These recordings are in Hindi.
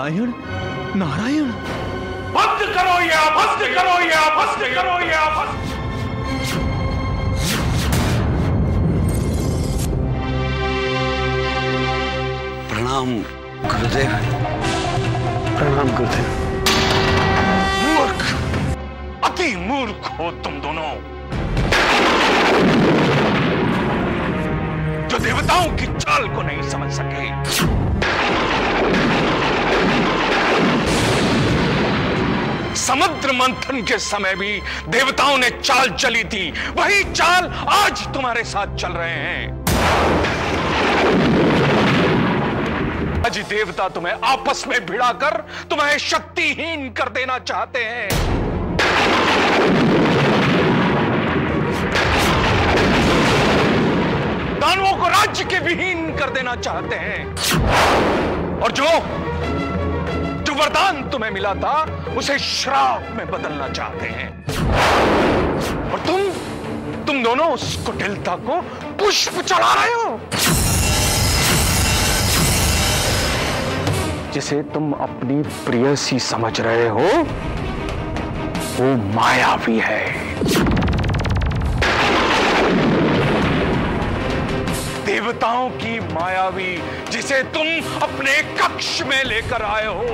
नारायण नारायण। बंद करो या बंद करो या बंद करो या बंद। प्रणाम गुरुदेव। प्रणाम गुरुदेव। मूर्ख, अति मूर्ख हो तुम दोनों, जो देवताओं की चाल को नहीं समझ सके। समुद्र मंथन के समय भी देवताओं ने चाल चली थी, वही चाल आज तुम्हारे साथ चल रहे हैं। आज देवता तुम्हें आपस में भिड़ाकर तुम्हें शक्तिहीन कर देना चाहते हैं। दानवों को राज्य के विहीन कर देना चाहते हैं, और जो वरदान तुम्हें मिला था उसे श्राप में बदलना चाहते हैं। और तुम दोनों उस कुटिलता को पुष्प चढ़ा रहे हो। जिसे तुम अपनी प्रेयसी समझ रहे हो वो मायावी है। देवताओं की मायावी, जिसे तुम अपने कक्ष में लेकर आए हो,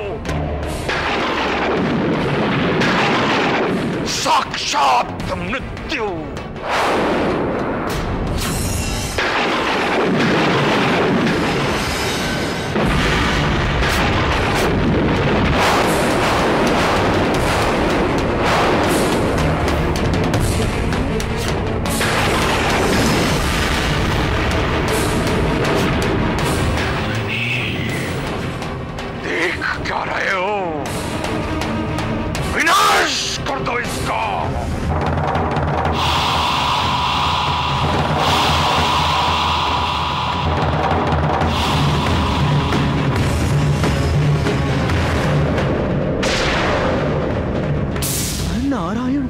साक्षात मृत्यु। क्या रहे हो? विनाश कर दो इसका। नारायण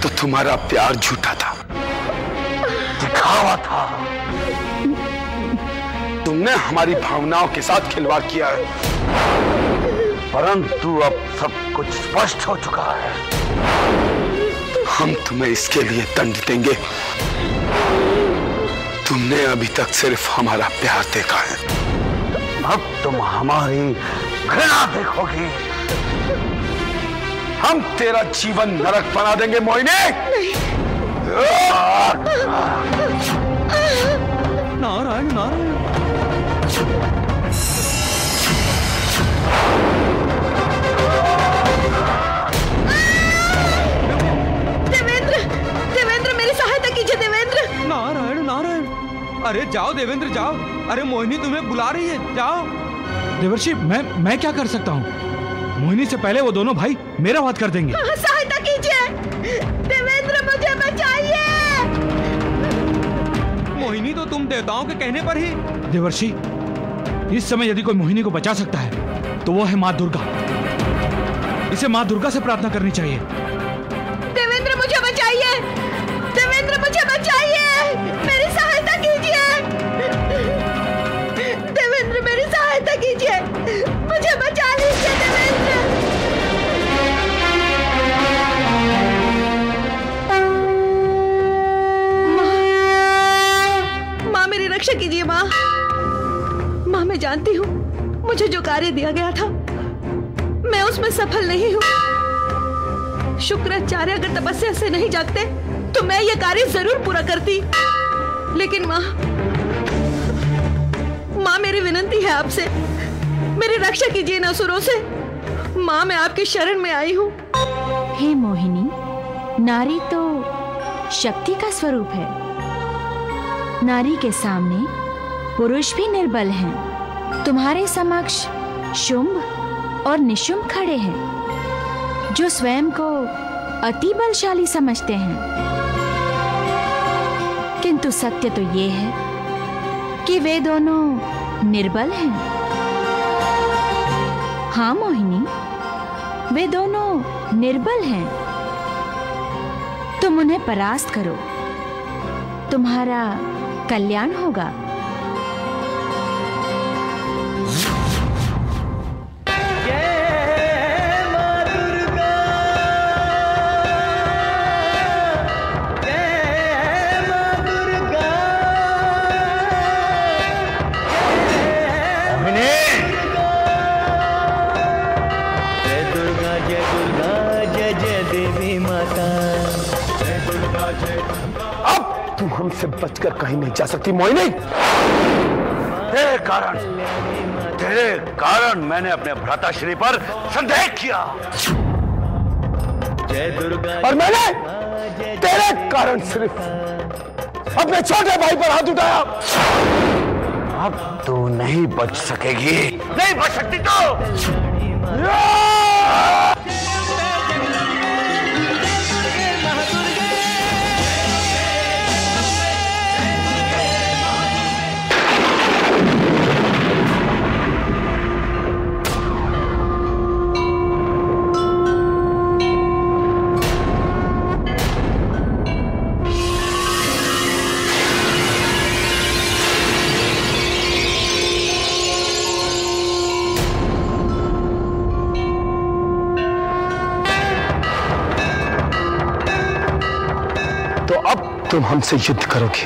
तो तुम्हारा प्यार झूठा था, दिखावा था। तुमने हमारी भावनाओं के साथ खिलवाड़ किया है, परंतु अब सब कुछ स्पष्ट हो चुका है। हम तुम्हें इसके लिए दंड देंगे। तुमने अभी तक सिर्फ हमारा प्यार देखा है, अब तुम हमारी घृणा देखोगी। हम तेरा जीवन नरक बना देंगे मोहिनी। नारायण नारायण। देवेंद्र, देवेंद्र मेरी सहायता कीजिए देवेंद्र। नारायण नारायण। अरे जाओ देवेंद्र जाओ, अरे मोहिनी तुम्हें बुला रही है, जाओ। देवर्षि मैं क्या कर सकता हूँ? मोहिनी से पहले वो दोनों भाई मेरा वध कर देंगे। सहायता कीजिए देवेंद्र, मुझे बचाइए। मोहिनी तो तुम देवताओं के कहने पर ही। देवर्षि, इस समय यदि कोई मोहिनी को बचा सकता है तो वो है माँ दुर्गा। इसे माँ दुर्गा से प्रार्थना करनी चाहिए। देवेंद्र मुझे बचाइए, देवेंद्र मुझे बचाइए, मेरी सहायता कीजिए। देवेंद्र मेरी सहायता कीजिए, मुझे बचा लीजिए देवेंद्र। माँ मेरी रक्षा कीजिए। माँ मैं जानती हूँ मुझे जो कार्य दिया गया था मैं उसमें सफल नहीं हूँ। शुक्राचार्य अगर तपस्या से नहीं जागते तो मैं यह कार्य जरूर पूरा करती। लेकिन माँ मेरी विनती है आपसे, मेरी रक्षा कीजिए इन असुरों से। माँ मैं आपके शरण में आई हूँ। हे मोहिनी, नारी तो शक्ति का स्वरूप है। नारी के सामने पुरुष भी निर्बल हैं। तुम्हारे समक्ष शुंभ और निशुंभ खड़े हैं, जो स्वयं को अति बलशाली समझते हैं। किंतु सत्य तो ये है कि वे दोनों निर्बल हैं। हाँ मोहिनी, वे दोनों निर्बल हैं। तुम उन्हें परास्त करो, तुम्हारा कल्याण होगा। हमसे बचकर कहीं नहीं जा सकती मोहिनी। तेरे कारण मैंने अपने भ्राताश्री पर संदेह किया, और मैंने तेरे कारण सिर्फ अपने छोटे भाई पर हाथ उठाया। अब तू नहीं बच सकेगी, नहीं बच सकती तो। तुम हमसे युद्ध करोगी?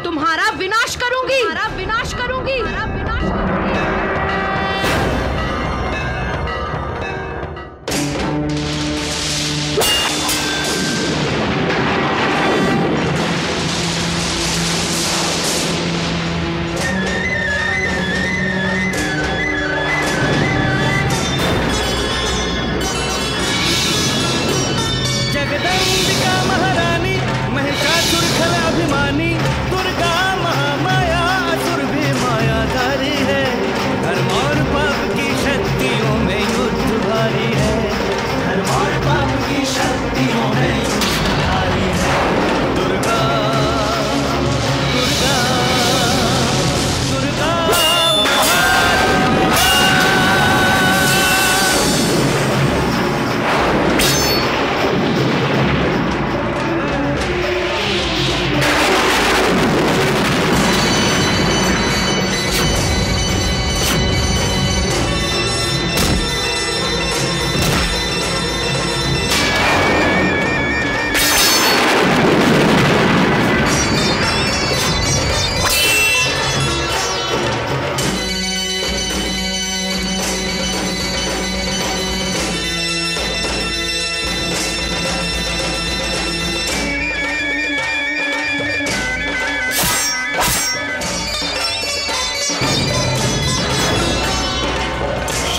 तुम्हारा विनाश करूंगी, तुम्हारा विनाश करूंगी, तुम्हारा विनाश करूंगी। जगदंबिका महारानी, महिषासुर खल अभिमानी, दुर्गा महामाया, असुर भी मायाधारी है। धर्म और पाप की शक्तियों में युद्ध भारी है। धर्म और पाप की शक्तियों में युद्ध भारी है। दुर्गा दुर्गा दुर्गा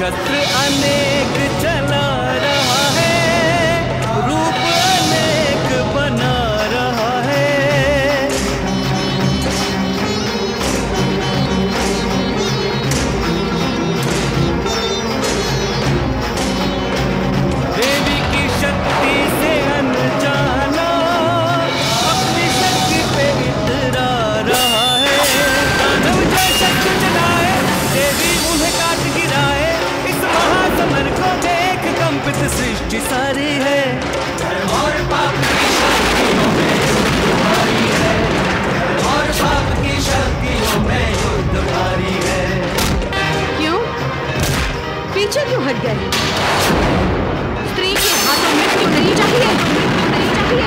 शस्त्र अनेक चला रहा है, रूप अनेक बना रहा है। देवी की शक्ति से अनजाना अपनी शक्ति पे इतरा रहा है। दानव जैसा चलाए, देवी उन्हें काट गिराए। महासमर को देख कंपित सृष्टि सारी है। धर्म और पाप की शक्तियों में युद्ध भारी है। धर्म और पाप की शक्तियों में युद्ध भारी है। क्यों? पीछे क्यों हट गए? स्त्री के हाथों मृत्यु नहीं चाहिए, नहीं चाहिए।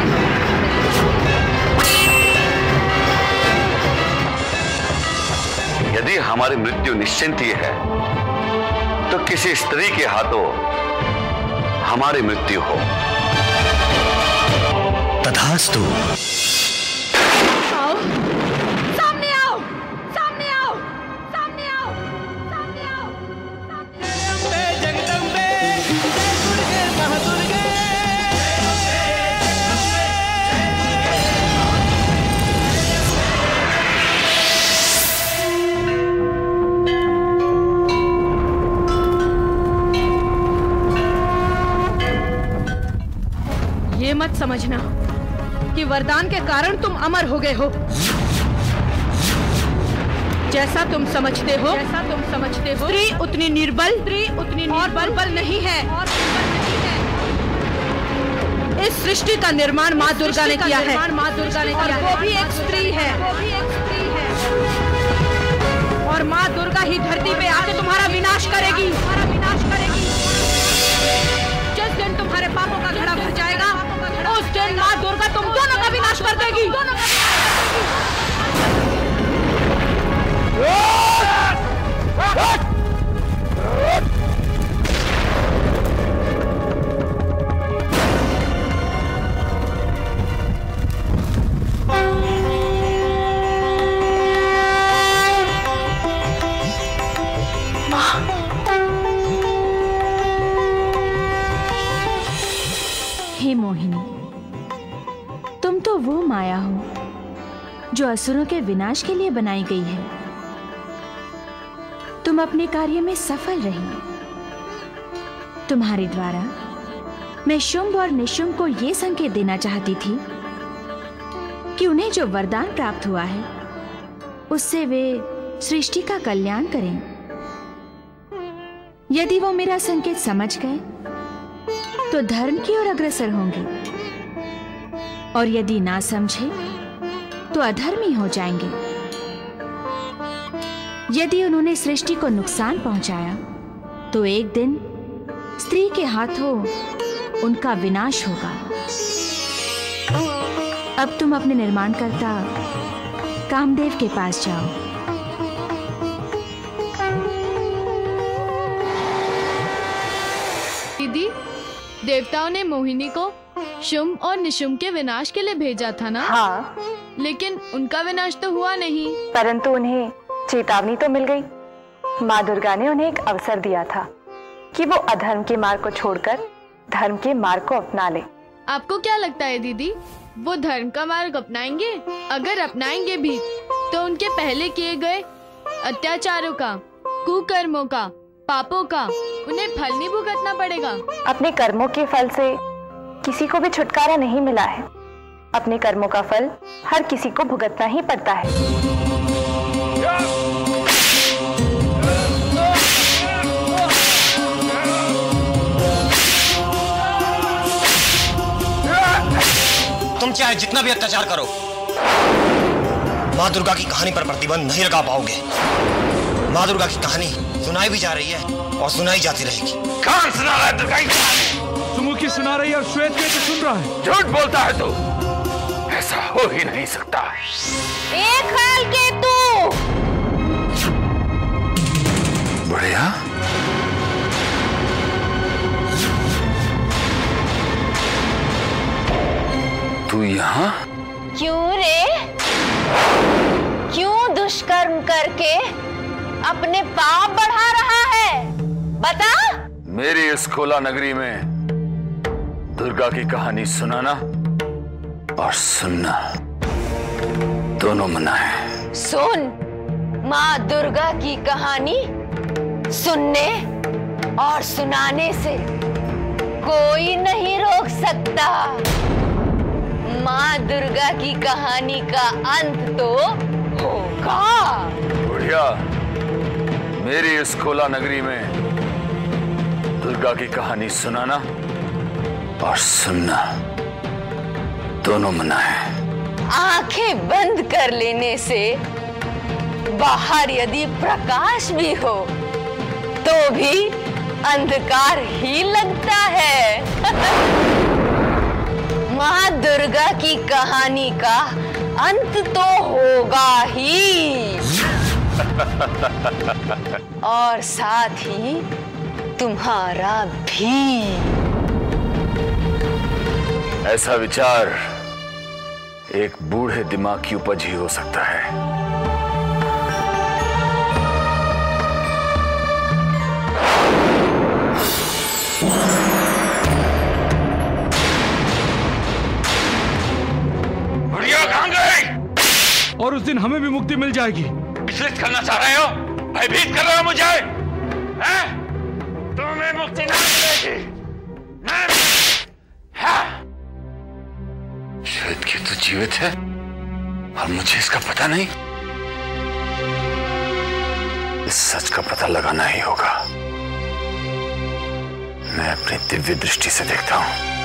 यदि हमारी मृत्यु निश्चिंत ही है तो किसी स्त्री के हाथों हमारी मृत्यु हो। तथास्तु। आओ, सामने आओ, सामने आओ, सामने आओ, सामने आओ, जगदम्बे जगदम्बे, जय दुर्गे महादुर्गे। ये मत समझना कि वरदान के कारण तुम अमर हो गए हो। जैसा तुम समझते हो स्त्री उतनी निर्बल और बल नहीं है। इस सृष्टि का निर्माण माँ दुर्गा ने किया है, और वो भी एक स्त्री है। और माँ दुर्गा ही धरती पे आके तुम्हारा विनाश करेगी। जिस दिन तुम्हारे पापों का घड़ा भर जाएगा, उस दिन माँ दुर्गा तुम दोनों का विनाश कर देगी। हे मोहिनी, तुम तो वो माया हो जो असुरों के विनाश के लिए बनाई गई है। तुम अपने कार्य में सफल रही। तुम्हारे द्वारा मैं शुंभ और निशुंभ को यह संकेत देना चाहती थी कि उन्हें जो वरदान प्राप्त हुआ है उससे वे सृष्टि का कल्याण करें। यदि वो मेरा संकेत समझ गए तो धर्म की ओर अग्रसर होंगे, और यदि ना समझे तो अधर्मी हो जाएंगे। यदि उन्होंने सृष्टि को नुकसान पहुंचाया तो एक दिन स्त्री के हाथों उनका विनाश होगा। अब तुम अपने निर्माणकर्ता कामदेव के पास जाओ। दीदी, देवताओं ने मोहिनी को शुंभ और निशुंभ के विनाश के लिए भेजा था ना? हाँ, लेकिन उनका विनाश तो हुआ नहीं। परंतु उन्हें चेतावनी तो मिल गई। माँ दुर्गा ने उन्हें एक अवसर दिया था कि वो अधर्म के मार्ग को छोड़कर धर्म के मार्ग को अपना ले। आपको क्या लगता है दीदी, वो धर्म का मार्ग अपनाएंगे? अगर अपनाएंगे भी तो उनके पहले किए गए अत्याचारों का, कुकर्मों का, पापों का उन्हें फल नहीं भुगतना पड़ेगा। अपने कर्मों के फल से किसी को भी छुटकारा नहीं मिला है। अपने कर्मों का फल हर किसी को भुगतना ही पड़ता है। तुम चाहे जितना भी अत्याचार करो, माँ दुर्गा की कहानी पर प्रतिबंध नहीं लगा पाओगे। माँ दुर्गा की कहानी सुनाई भी जा रही है और सुनाई जाती रहेगी। कौन सुना रहा है दुर्गा की कहानी? सुमुखी सुना रही है और श्वेत के सुन रहा है। झूठ बोलता है तू, ऐसा हो ही नहीं सकता। एक ख्याल के तू बढ़िया। तू यहाँ? क्यों रे? क्यों दुष्कर्म करके अपने पाप बढ़ा रहा है? बता। मेरी इस खोला नगरी में दुर्गा की कहानी सुनाना और सुनना दोनों मना है। सुन, माँ दुर्गा की कहानी सुनने और सुनाने से कोई नहीं रोक सकता। माँ दुर्गा की कहानी का अंत तो होगा। बुढ़िया, मेरी इस खोला नगरी में दुर्गा की कहानी सुनाना और सुनना दोनों मना है। आंखें बंद कर लेने से बाहर यदि प्रकाश भी हो तो भी अंधकार ही लगता है। माँ दुर्गा की कहानी का अंत तो होगा ही और साथ ही तुम्हारा भी। ऐसा विचार एक बूढ़े दिमाग की उपज ही हो सकता है। बुढ़िया कहां गई? और उस दिन हमें भी मुक्ति मिल जाएगी। विचलित करना चाह रहे हो? भयभीत कर रहे हो मुझे? हैं? तुम्हें मुक्ति नहीं मिलेगी। ये तो जीवित है और मुझे इसका पता नहीं। इस सच का पता लगाना ही होगा। मैं अपनी दिव्य दृष्टि से देखता हूं।